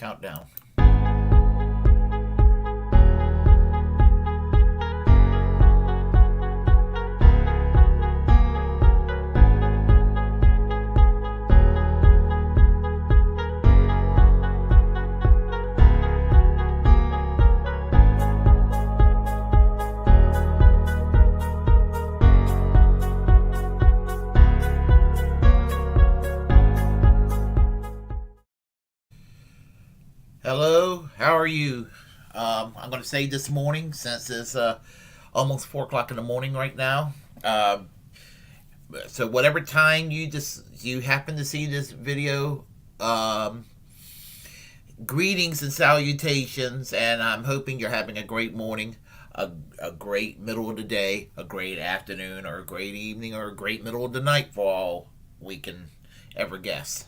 countdown. Hello, how are you? I'm going to say this morning, since it's almost 4 o'clock in the morning right now. So whatever time you happen to see this video, greetings and salutations, and I'm hoping you're having a great morning, a great middle of the day, a great afternoon, or a great evening, or a great middle of the night for all we can ever guess.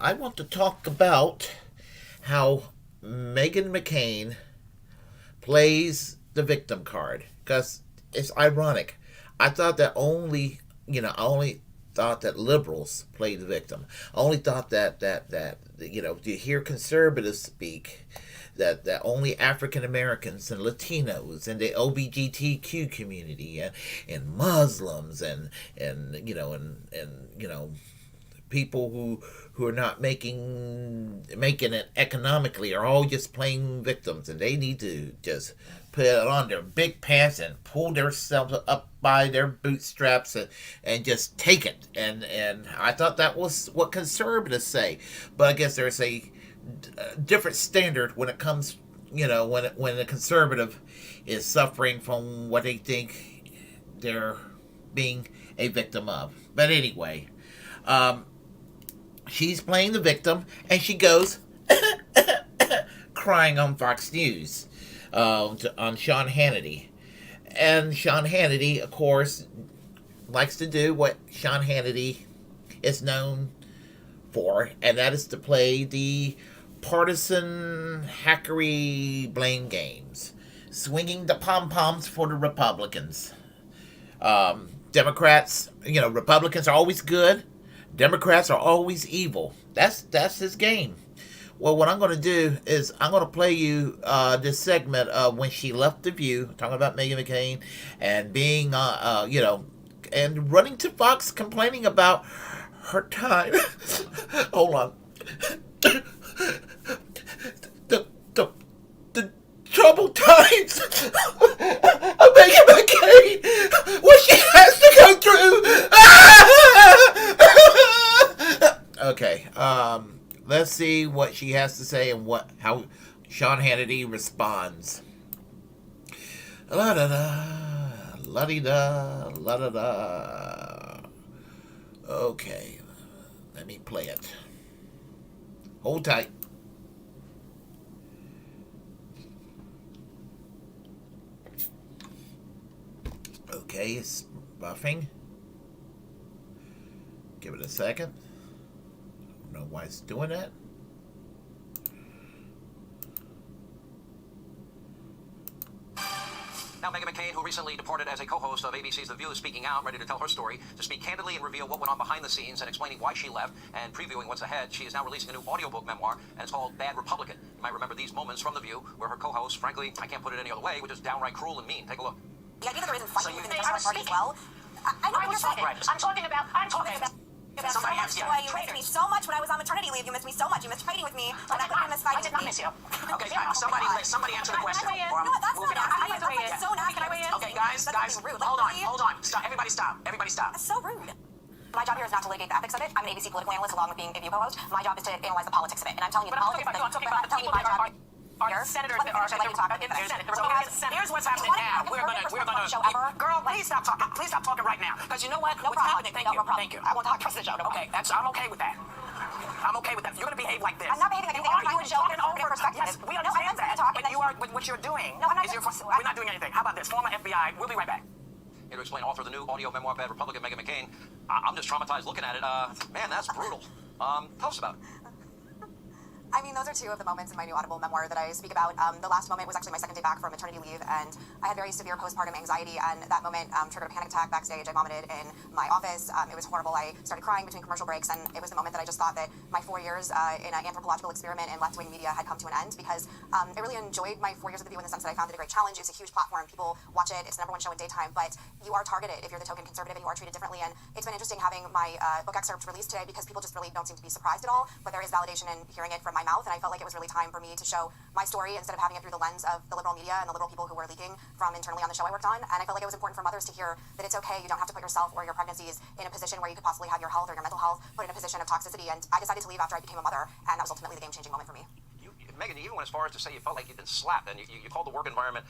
I want to talk about how Meghan McCain plays the victim card, because it's ironic. I thought that I only thought that liberals played the victim. I only thought that to hear conservatives speak, that only African Americans and Latinos and the LGBTQ community and Muslims and people who are not making it economically are all just playing victims, and they need to just put it on their big pants and pull themselves up by their bootstraps and just take it. And I thought that was what conservatives say, but I guess there's a different standard when it comes, when a conservative is suffering from what they think they're being a victim of. But anyway, she's playing the victim, and she goes crying on Fox News on Sean Hannity. And Sean Hannity, of course, likes to do what Sean Hannity is known for, and that is to play the partisan hackery blame games, swinging the pom-poms for the Republicans. Democrats, Republicans are always good. Democrats are always evil. That's his game. Well, what I'm going to do is I'm going to play you this segment of when she left The View, talking about Meghan McCain, and being, and running to Fox complaining about her time. Hold on. The troubled times of Meghan McCain, what she has to go through. Okay, let's see what she has to say and how Sean Hannity responds. La da da, la di da, la da da. Okay, let me play it. Hold tight. Okay, it's buffing. Give it a second. I don't know why it's doing that. Now, Meghan McCain, who recently departed as a co-host of ABC's The View, is speaking out, ready to tell her story, to speak candidly and reveal what went on behind the scenes and explaining why she left and previewing what's ahead. She is now releasing a new audiobook memoir, and it's called Bad Republican. You might remember these moments from The View, where her co-host, frankly, I can't put it any other way, was just downright cruel and mean. Take a look. The idea that there isn't fighting within the Democratic Party as well. I know what you're saying. Right. I'm talking about Somebody so much the way you missed me so much when I was on maternity leave. You missed me so much. You missed fighting with me. When I put you in this fight. I did not miss you. Okay, somebody answer the question. Or No, that's moving not on. nasty. That's so nasty. Can I weigh in? Okay, guys, hold on. Stop. Everybody stop. That's so rude. My job here is not to litigate the ethics of it. I'm an ABC political analyst along with being a View co-host. My job is to analyze the politics of it. And I'm telling you the politics of it. I'm talking about the people that are senators that are in the Senate. Here's what's happening now. We're gonna. Girl, please stop talking. Please stop talking right now. Because you know what? No What's problem. happening? No problem. Thank you. I won't talk the rest of the show. Okay, I'm okay with that. I'm okay with that. You're gonna behave like this. I'm not behaving like anything. I'm trying to show a perspective. Yes, we understand that. But you are. What you're doing. No, I'm not. We're not doing anything. How about this? Former FBI. We'll be right back. Here to explain author of the new audio memoir, Bad Republican, Meghan McCain. I'm just traumatized looking at it. Man, that's brutal. Tell us about it. I mean, those are two of the moments in my new Audible memoir that I speak about. The last moment was actually my second day back from maternity leave, and I had very severe postpartum anxiety, and that moment triggered a panic attack backstage. I vomited in my office. It was horrible. I started crying between commercial breaks, and it was the moment that I just thought that my 4 years in an anthropological experiment in left-wing media had come to an end, because I really enjoyed my 4 years of The View in the sense that I found it a great challenge. It's a huge platform. People watch it. It's the #1 show in daytime, but you are targeted if you're the token conservative, and you are treated differently. And it's been interesting having my book excerpt released today, because people just really don't seem to be surprised at all, but there is validation in hearing it from my mouth, and I felt like it was really time for me to show my story instead of having it through the lens of the liberal media and the liberal people who were leaking from internally on the show I worked on. And I felt like it was important for mothers to hear that it's okay. You don't have to put yourself or your pregnancies in a position where you could possibly have your health or your mental health put in a position of toxicity. And I decided to leave after I became a mother, and that was ultimately the game-changing moment for me. Meghan, you even went as far as to say you felt like you'd been slapped, and you called the work environment,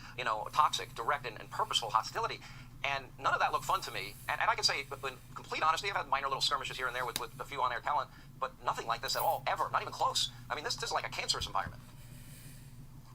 toxic, direct, and purposeful hostility. And none of that looked fun to me. And I can say, in complete honesty, I've had minor little skirmishes here and there with a few on-air talent, but nothing like this at all, ever, not even close. I mean, this is like a cancerous environment.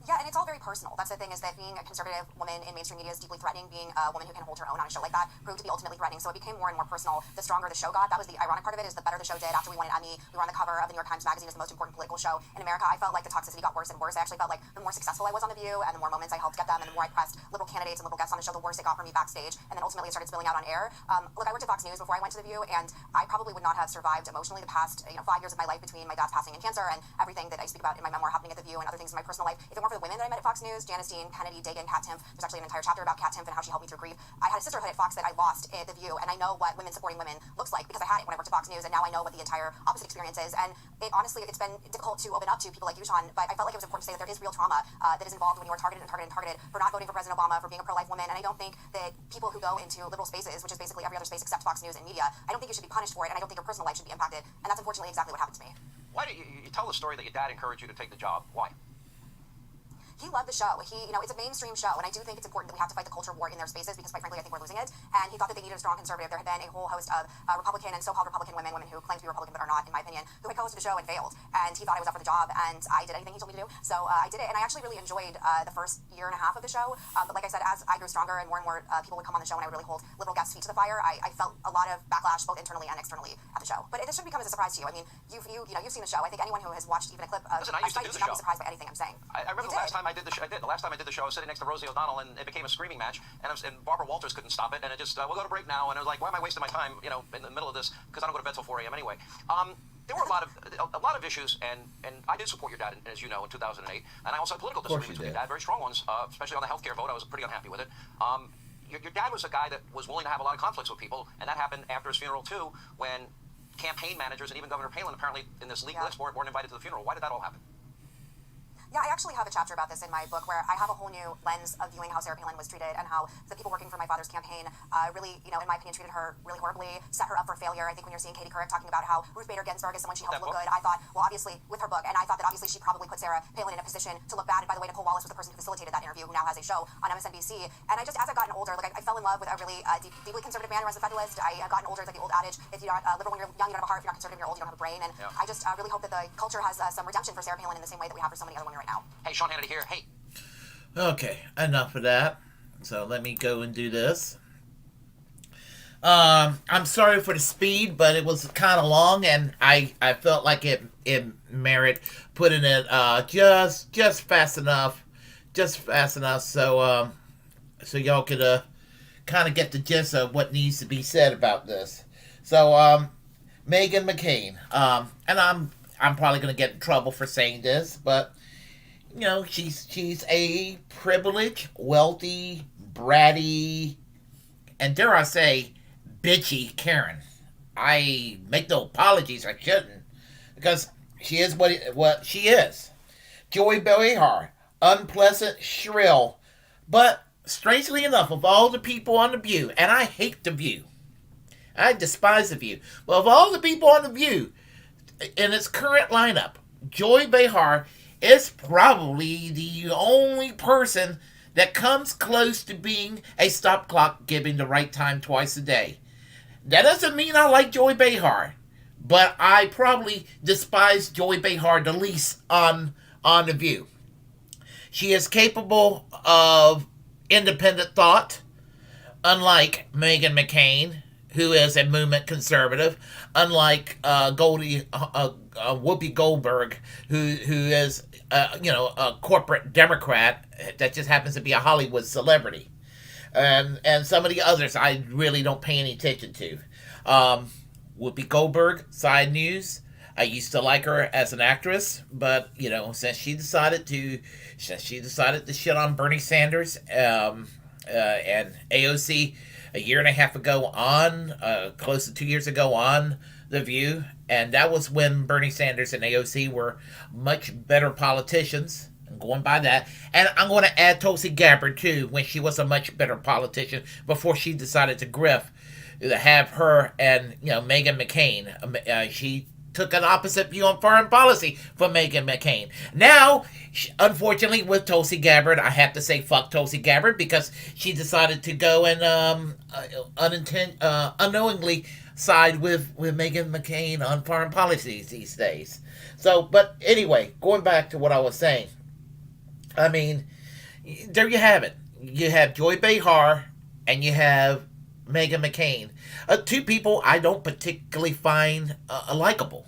Yeah, and it's all very personal. That's the thing, is that being a conservative woman in mainstream media is deeply threatening. Being a woman who can hold her own on a show like that proved to be ultimately threatening. So it became more and more personal the stronger the show got. That was the ironic part of it, is the better the show did. After we won an Emmy, we were on the cover of the New York Times Magazine as the most important political show in America. I felt like the toxicity got worse and worse. I actually felt like the more successful I was on The View, and the more moments I helped get them, and the more I pressed liberal candidates and liberal guests on the show, the worse it got for me backstage. And then ultimately it started spilling out on air. Look, I worked at Fox News before I went to The View, and I probably would not have survived emotionally the past 5 years of my life, between my dad's passing and cancer and everything that I speak about in my memoir happening at The View and other things in my personal life. If it weren't for the women that I met at Fox News, Janice Dean, Hannity, Dagan, Kat Timpf, there's actually an entire chapter about Kat Timpf and how she helped me through grief. I had a sisterhood at Fox that I lost at The View, and I know what women supporting women looks like, because I had it when I worked at Fox News, and now I know what the entire opposite experience is. And honestly, it's been difficult to open up to people like you, Sean, but I felt like it was important to say that there is real trauma that is involved when you are targeted and targeted and targeted for not voting for President Obama, for being a pro-life woman. And I don't think that people who go into liberal spaces, which is basically every other space except Fox News and media, I don't think you should be punished for it, and I don't think your personal life should be impacted. And that's unfortunately exactly what happened to me. Why do you tell the story that your dad encouraged you to take the job? Why? He loved the show. It's a mainstream show, and I do think it's important that we have to fight the culture war in their spaces, because quite frankly, I think we're losing it. And he thought that they needed a strong conservative. There had been a whole host of Republican and so-called Republican women who claim to be Republican but are not, in my opinion, who had co-hosted the show and failed. And he thought I was up for the job, and I did anything he told me to do. So I did it, and I actually really enjoyed the first year and a half of the show. But like I said, as I grew stronger and more people would come on the show, and I would really hold liberal guests' feet to the fire, I felt a lot of backlash, both internally and externally, at the show. But this shouldn't come as a surprise to you. I mean, you've seen the show. I think anyone who has watched even a clip of Listen, I used to do the should not show. be surprised by anything I'm saying. I remember the last time I did the show. The last time I did the show, I was sitting next to Rosie O'Donnell, and it became a screaming match. And Barbara Walters couldn't stop it, and it just we'll go to break now. And I was like, why am I wasting my time, in the middle of this? Because I don't go to bed till 4 a.m. anyway. There were a lot of issues, and I did support your dad, as you know, in 2008. And I also had political disagreements with your dad, very strong ones, especially on the healthcare vote. I was pretty unhappy with it. Your dad was a guy that was willing to have a lot of conflicts with people, and that happened after his funeral too, when campaign managers and even Governor Palin apparently in this leaked list weren't invited to the funeral. Why did that all happen? Yeah, I actually have a chapter about this in my book, where I have a whole new lens of viewing how Sarah Palin was treated, and how the people working for my father's campaign really, in my opinion, treated her really horribly, set her up for failure. I think when you're seeing Katie Couric talking about how Ruth Bader Ginsburg is someone she helped look good, I thought, well, obviously, with her book, and I thought that obviously she probably put Sarah Palin in a position to look bad. And by the way, Nicole Wallace was the person who facilitated that interview, who now has a show on MSNBC. And I just, as I've gotten older, I fell in love with a really deeply conservative man who runs the Federalist. I have gotten older. It's like the old adage, if you're not liberal when you're young, you don't have a heart. If you're not conservative, you're old, you don't have a brain. And I just really hope that the culture has some redemption for Sarah Palin in the same way that we have for so many other women right now. Hey, Sean Hannity here. Hey. Okay, enough of that. So let me go and do this. I'm sorry for the speed, but it was kind of long, and I felt like it merit putting it just fast enough, so y'all could kind of get the gist of what needs to be said about this. So Meghan McCain, and I'm probably gonna get in trouble for saying this, but she's a privileged, wealthy, bratty, and dare I say, bitchy Karen. I make no apologies, I shouldn't, because she is what she is. Joy Behar, unpleasant, shrill, but strangely enough, of all the people on The View, and I hate The View, I despise The View, but of all the people on The View, in its current lineup, Joy Behar is probably the only person that comes close to being a stop clock giving the right time twice a day. That doesn't mean I like Joy Behar, but I probably despise Joy Behar the least on The View. She is capable of independent thought, unlike Meghan McCain, who is a movement conservative, unlike Whoopi Goldberg, who is a corporate Democrat that just happens to be a Hollywood celebrity, and some of the others I really don't pay any attention to. Whoopi Goldberg, side news. I used to like her as an actress, but since she decided to shit on Bernie Sanders and AOC a year and a half ago close to 2 years ago on The View, and that was when Bernie Sanders and AOC were much better politicians. I'm going by that. And I'm going to add Tulsi Gabbard, too, when she was a much better politician before she decided to grift. To have her and, Meghan McCain. She took an opposite view on foreign policy from Meghan McCain. Now, unfortunately, with Tulsi Gabbard, I have to say fuck Tulsi Gabbard because she decided to go and unknowingly side with Meghan McCain on foreign policies these days. So, but anyway, going back to what I was saying. I mean, there you have it. You have Joy Behar and you have Meghan McCain. Two people I don't particularly find likable.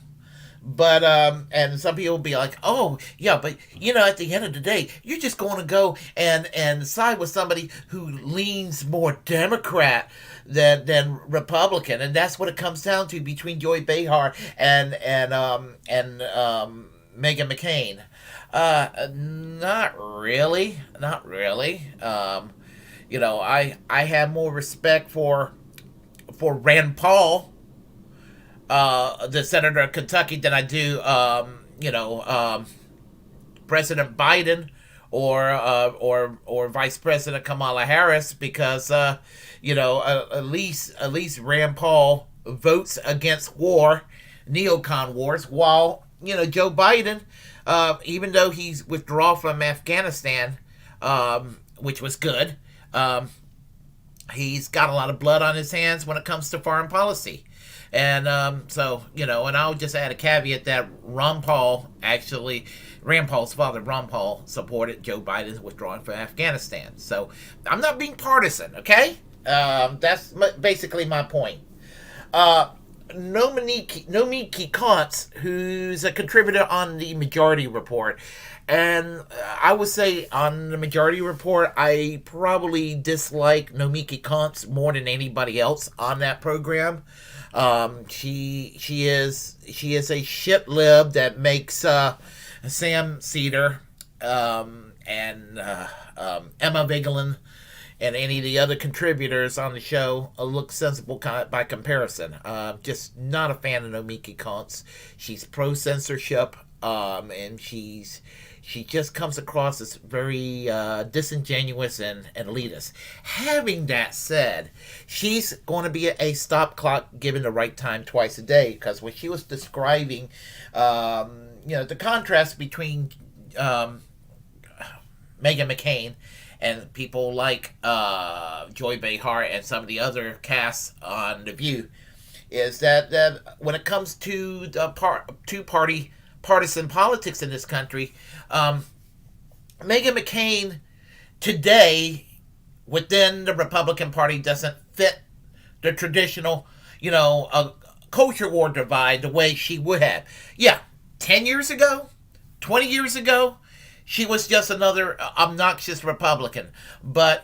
But, and some people will be like, oh, yeah, but, at the end of the day, you're just going to go and side with somebody who leans more Democrat than Republican. And that's what it comes down to between Joy Behar and Meghan McCain. Not really. I have more respect for Rand Paul, the senator of Kentucky, than I do, President Biden or Vice President Kamala Harris, because at least Rand Paul votes against war, neocon wars, while Joe Biden, even though he's withdrawn from Afghanistan, which was good. He's got a lot of blood on his hands when it comes to foreign policy. And and I'll just add a caveat that Rand Paul's father, Ron Paul, supported Joe Biden's withdrawing from Afghanistan. So I'm not being partisan, okay? That's basically my point. Nomke Kant, who's a contributor on the Majority Report. And I would say on the Majority Report, I probably dislike Nomke Kant more than anybody else on that program. She is a shit lib that makes Sam Cedar and Emma Vigeland and any of the other contributors on the show look sensible by comparison. Just not a fan of Nomke Kant. She's pro-censorship, and she just comes across as very disingenuous and elitist. Having that said, she's going to be a stop clock given the right time twice a day, because when she was describing, the contrast between Meghan McCain and people like Joy Behar and some of the other casts on The View, is that when it comes to the two-party partisan politics in this country, Meghan McCain today within the Republican Party doesn't fit the traditional, culture war divide the way she would have. Yeah, 10 years ago, 20 years ago, she was just another obnoxious Republican. But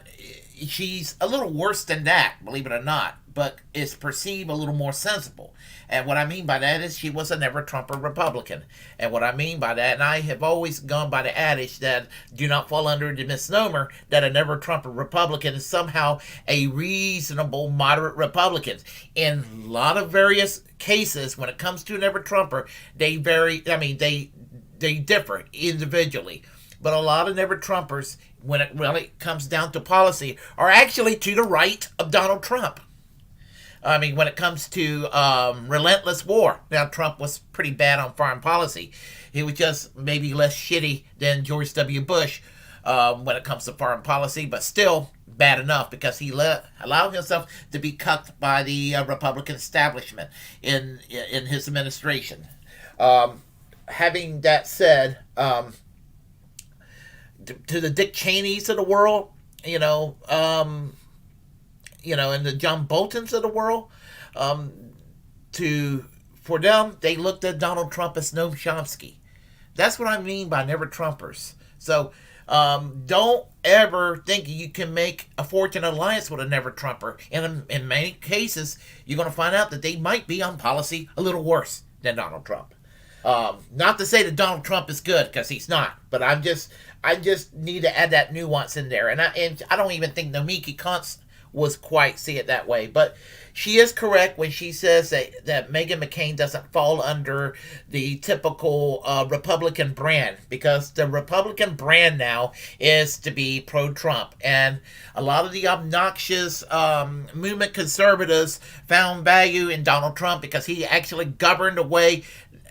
she's a little worse than that, believe it or not, but is perceived a little more sensible. And what I mean by that is she was a never-Trumper Republican. And what I mean by that, and I have always gone by the adage that do not fall under the misnomer that a never-Trumper Republican is somehow a reasonable, moderate Republican. In a lot of various cases, when it comes to a never-Trumper, they differ individually. But a lot of never-Trumpers, when it really comes down to policy, are actually to the right of Donald Trump. I mean, when it comes to relentless war, now Trump was pretty bad on foreign policy. He was just maybe less shitty than George W. Bush when it comes to foreign policy, but still bad enough because he allowed himself to be cucked by the Republican establishment in his administration. Having that said, to the Dick Cheneys of the world, and the John Boltons of the world, to for them, they looked at Donald Trump as Noam Chomsky. That's what I mean by never Trumpers. So don't ever think you can make a fortune alliance with a never Trumper. And in many cases, you're going to find out that they might be on policy a little worse than Donald Trump. Not to say that Donald Trump is good, because he's not. But I just need to add that nuance in there. And I don't even think Nomke Kant was quite see it that way. But she is correct when she says that Meghan McCain doesn't fall under the typical Republican brand, because the Republican brand now is to be pro-Trump. And a lot of the obnoxious movement conservatives found value in Donald Trump because he actually governed a way.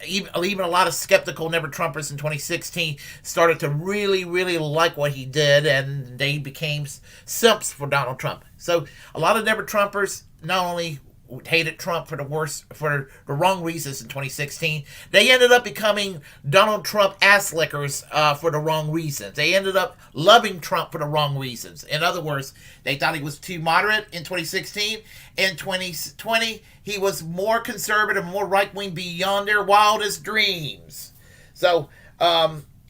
Even a lot of skeptical never-Trumpers in 2016 started to really, really like what he did, and they became simps for Donald Trump. So a lot of never-Trumpers not only hated Trump for the wrong reasons in 2016, they ended up becoming Donald Trump ass lickers for the wrong reasons. They ended up loving Trump for the wrong reasons. In other words, they thought he was too moderate in 2016. In 2020, he was more conservative, more right-wing beyond their wildest dreams. So,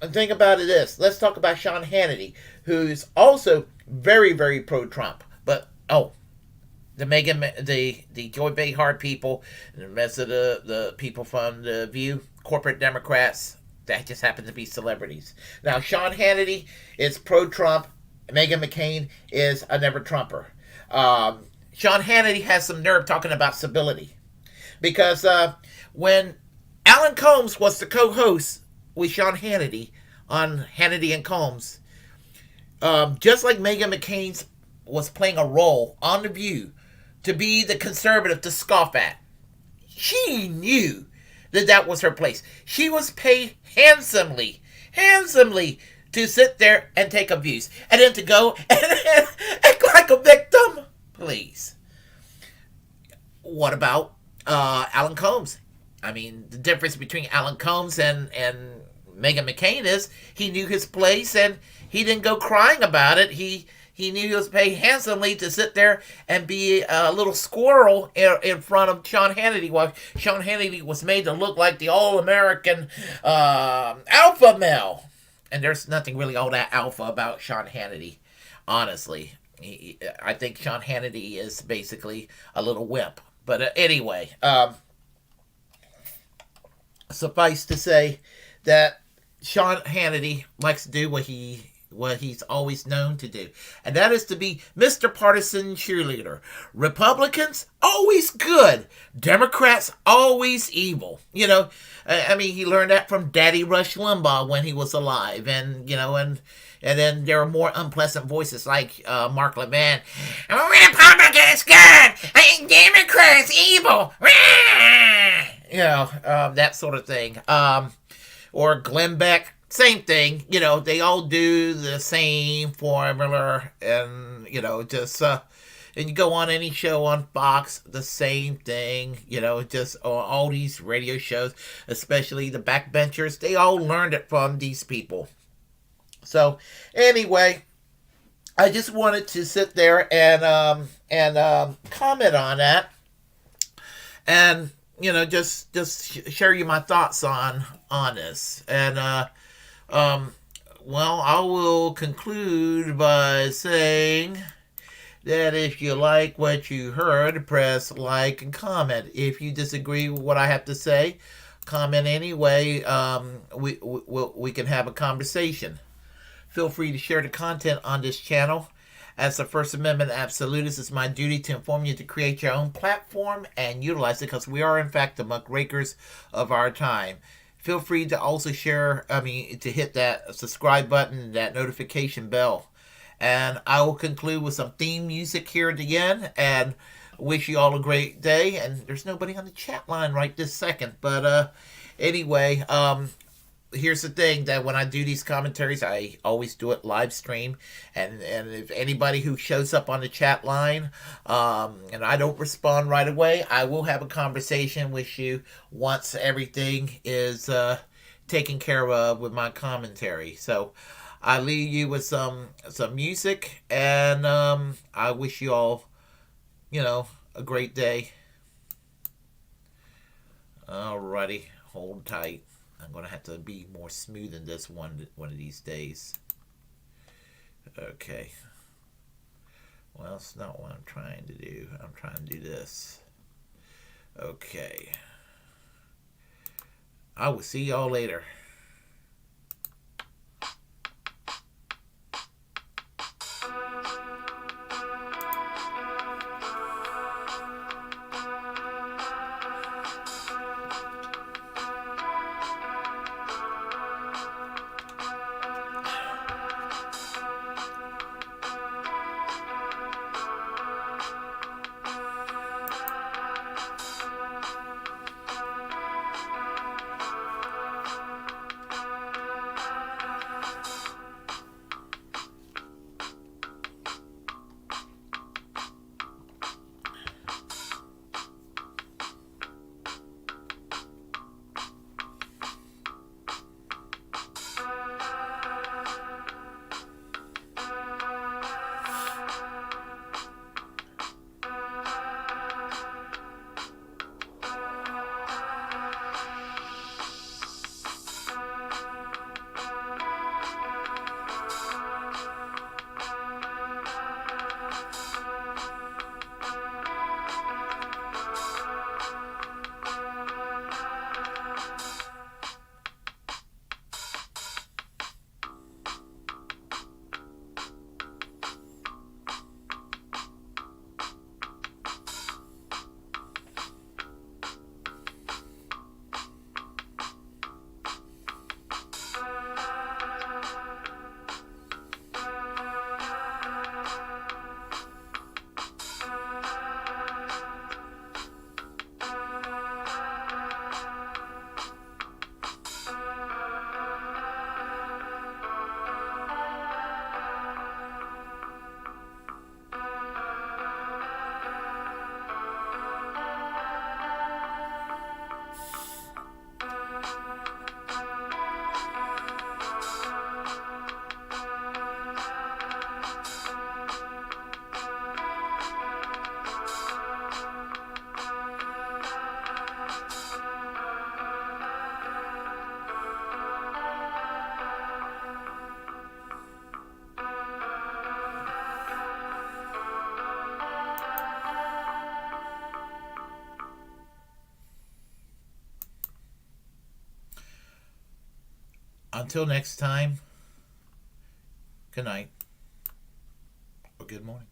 think about it this. Let's talk about Sean Hannity, who's also very, very pro-Trump. But, the Joy Behar people, and the rest of the people from The View, corporate Democrats, that just happen to be celebrities. Now, Sean Hannity is pro-Trump. Meghan McCain is a never-Trumper. Sean Hannity has some nerve talking about civility. Because when Alan Combs was the co-host with Sean Hannity on Hannity and Combs, just like Meghan McCain was playing a role on The View to be the conservative to scoff at, she knew that was her place. She was paid handsomely to sit there and take abuse. And then to go and act like a victim? Please. What about Alan Combs? I mean, the difference between Alan Combs and Meghan McCain is he knew his place and he didn't go crying about it. He knew he was paid handsomely to sit there and be a little squirrel in front of Sean Hannity, while Sean Hannity was made to look like the all-American alpha male. And there's nothing really all that alpha about Sean Hannity, honestly. I think Sean Hannity is basically a little wimp. But anyway, suffice to say that Sean Hannity likes to do what he's always known to do. And that is to be Mr. Partisan cheerleader. Republicans, always good. Democrats, always evil. You know, I mean, he learned that from Daddy Rush Limbaugh when he was alive. And, you know, and then there are more unpleasant voices like Mark Levin. Republicans good. Democrats evil. You know, that sort of thing. Or Glenn Beck. Same thing, you know, they all do the same formula, and, you know, just, and you go on any show on Fox, the same thing, you know, just all these radio shows, especially the backbenchers, they all learned it from these people. So, anyway, I just wanted to sit there and comment on that, and, you know, just share you my thoughts on this, and, well, I will conclude by saying that if you like what you heard, press like and comment. If you disagree with what I have to say, comment anyway. We can have a conversation. Feel free to share the content on this channel. As a First Amendment absolutist, it's my duty to inform you to create your own platform and utilize it, because we are, in fact, the muckrakers of our time. Feel free to also to hit that subscribe button, that notification bell. And I will conclude with some theme music here at the end, and wish you all a great day. And there's nobody on the chat line right this second. But anyway, here's the thing, that when I do these commentaries, I always do it live stream, and if anybody who shows up on the chat line, and I don't respond right away, I will have a conversation with you once everything is taken care of with my commentary. So I leave you with some music, and I wish you all, you know, a great day. Alrighty, hold tight. I'm gonna have to be more smooth in this one of these days. Okay. Well, it's not what I'm trying to do. I'm trying to do this. Okay. I will see y'all later. Until next time, good night or good morning.